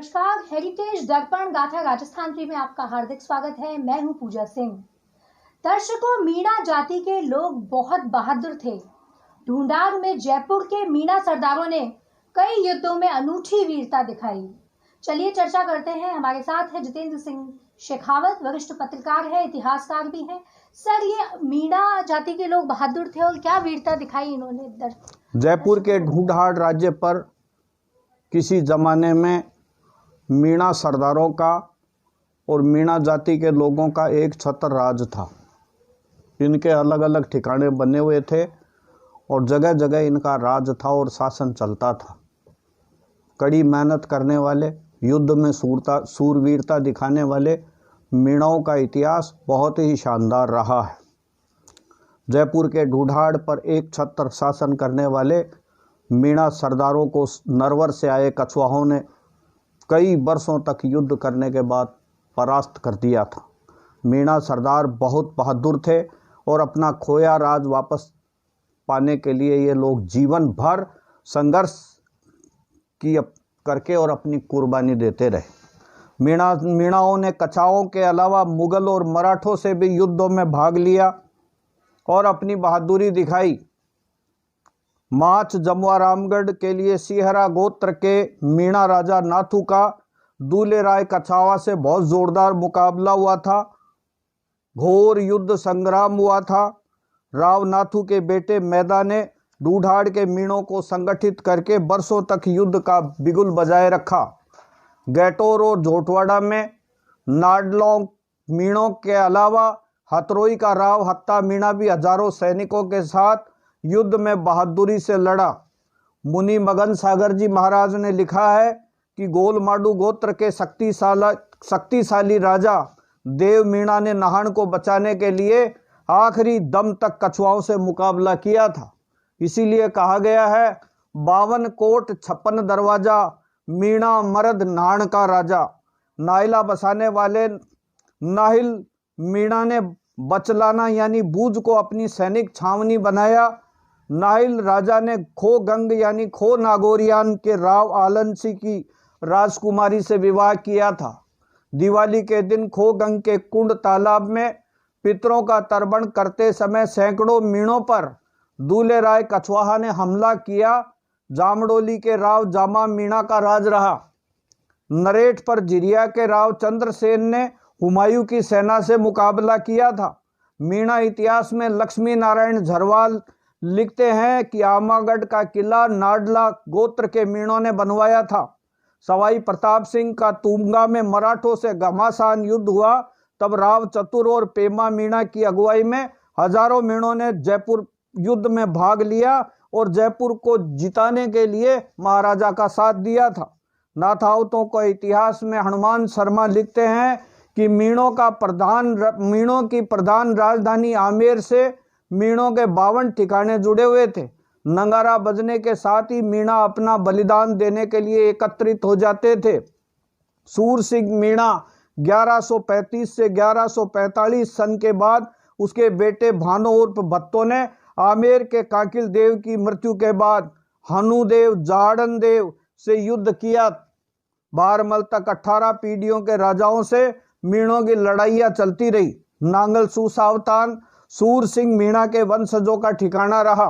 नमस्कार, हेरिटेज दर्पण गाथा राजस्थान में आपका हार्दिक स्वागत है। मैं हूं पूजा सिंह। दर्शकों, मीणा जाति के लोग बहुत बहादुर थे। ढूंढार में जयपुर के मीणा सरदारों ने कई युद्धों में अनूठी वीरता दिखाई। चलिए चर्चा करते हैं। हमारे साथ है जितेंद्र सिंह शेखावत, वरिष्ठ पत्रकार है, इतिहासकार भी हैं। सर, ये मीणा जाति के लोग बहादुर थे और क्या वीरता दिखाई इन्होंने? जयपुर के ढूंढाड़ राज्य पर किसी जमाने में मीणा सरदारों का और मीणा जाति के लोगों का एक छत्र राज था। इनके अलग अलग ठिकाने बने हुए थे और जगह जगह इनका राज था और शासन चलता था। कड़ी मेहनत करने वाले, युद्ध में सूरवीरता दिखाने वाले मीणाओं का इतिहास बहुत ही शानदार रहा है। जयपुर के ढूंढाड़ पर एक छत्र शासन करने वाले मीणा सरदारों को नरवर से आए कछुआओं ने कई वर्षों तक युद्ध करने के बाद परास्त कर दिया था। मीणा सरदार बहुत बहादुर थे और अपना खोया राज वापस पाने के लिए ये लोग जीवन भर संघर्ष करके और अपनी कुर्बानी देते रहे। मीणाओं ने कछुआओं के अलावा मुगल और मराठों से भी युद्धों में भाग लिया और अपनी बहादुरी दिखाई। माच जमुआ रामगढ़ के लिए सिहरा गोत्र के मीणा राजा नाथू का दूले राय कछावा से बहुत जोरदार मुकाबला हुआ था। घोर युद्ध संग्राम हुआ था। राव नाथू के बेटे मैदा ने ढूंढाड़ के मीणों को संगठित करके वर्षों तक युद्ध का बिगुल बजाए रखा। गैटोर और झोटवाड़ा में नाडलोंग मीणों के अलावा हथरोई का राव हत्ता मीणा भी हजारों सैनिकों के साथ युद्ध में बहादुरी से लड़ा। मुनि मगन सागर जी महाराज ने लिखा है कि गोलमाडू गोत्र के शक्तिशाली राजा देव मीणा ने नाहन को बचाने के लिए आखिरी दम तक कछुआओं से मुकाबला किया था। इसीलिए कहा गया है 52 कोट 56 दरवाजा, मीणा मर्द नाहन का राजा। नाइला बसाने वाले नाहिल मीणा ने बचलाना यानी बूझ को अपनी सैनिक छावनी बनाया। नाहिल राजा ने खो गंग यानी खो नागोरियान के राव आलनसी की राजकुमारी से विवाह किया था। दिवाली के दिन खो गंग के कुंड तालाब में पितरों का तर्पण करते समय सैकड़ों मीणों पर दूले राय कछवाहा ने हमला किया। जामडोली के राव जामा मीणा का राज रहा। नरेट पर जिरिया के राव चंद्रसेन ने हुमायूं की सेना से मुकाबला किया था। मीणा इतिहास में लक्ष्मी नारायण झरवाल लिखते हैं कि आमागढ़ का किला नाडला गोत्र के मीणों ने बनवाया था। सवाई प्रताप सिंह का तुंगा में मराठों से घमासान युद्ध हुआ, तब राव चतुर और पेमा मीणा की अगुवाई में हजारों मीणों ने जयपुर युद्ध में भाग लिया और जयपुर को जिताने के लिए महाराजा का साथ दिया था। नाथावतों को इतिहास में हनुमान शर्मा लिखते हैं कि मीणों की प्रधान राजधानी आमेर से मीणों के 52 ठिकाने जुड़े हुए थे। नगारा बजने के साथ ही मीणा अपना बलिदान देने के लिए एकत्रित हो जाते थे। सूर सिंह मीणा 1135 से 1145 सन के बाद उसके बेटे भानो उर्फ भत्तो ने आमेर के काकिल देव की मृत्यु के बाद हनुदेव जाड़न देव से युद्ध किया। बारमल तक 18 पीढ़ियों के राजाओं से मीणों की लड़ाइयाँ चलती रही। नांगल सुसावतान सूर सिंह मीणा के वंशजों का ठिकाना रहा।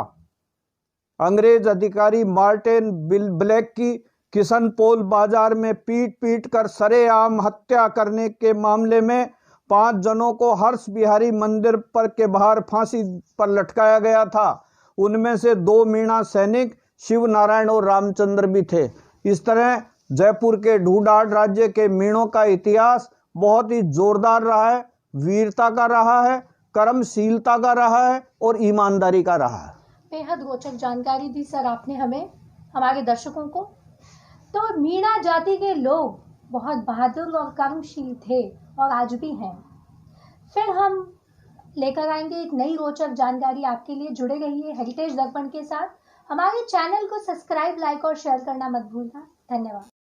अंग्रेज अधिकारी मार्टिन ब्लैक की किशनपोल बाजार में पीट कर सरेआम हत्या करने के मामले में 5 जनों को हर्ष बिहारी मंदिर पर के बाहर फांसी पर लटकाया गया था। उनमें से 2 मीणा सैनिक शिव नारायण और रामचंद्र भी थे। इस तरह जयपुर के ढूंढाड़ राज्य के मीणों का इतिहास बहुत ही जोरदार रहा है, वीरता का रहा है, कर्मशीलता का रहा है और ईमानदारी का रहा है। बेहद रोचक जानकारी दी सर आपने हमारे दर्शकों को। तो मीणा जाति के लोग बहुत बहादुर और कर्मशील थे और आज भी हैं। फिर हम लेकर आएंगे एक नई रोचक जानकारी आपके लिए। जुड़े रहिए हेरिटेज दर्पण के साथ। हमारे चैनल को सब्सक्राइब, लाइक और शेयर करना मत भूलना। धन्यवाद।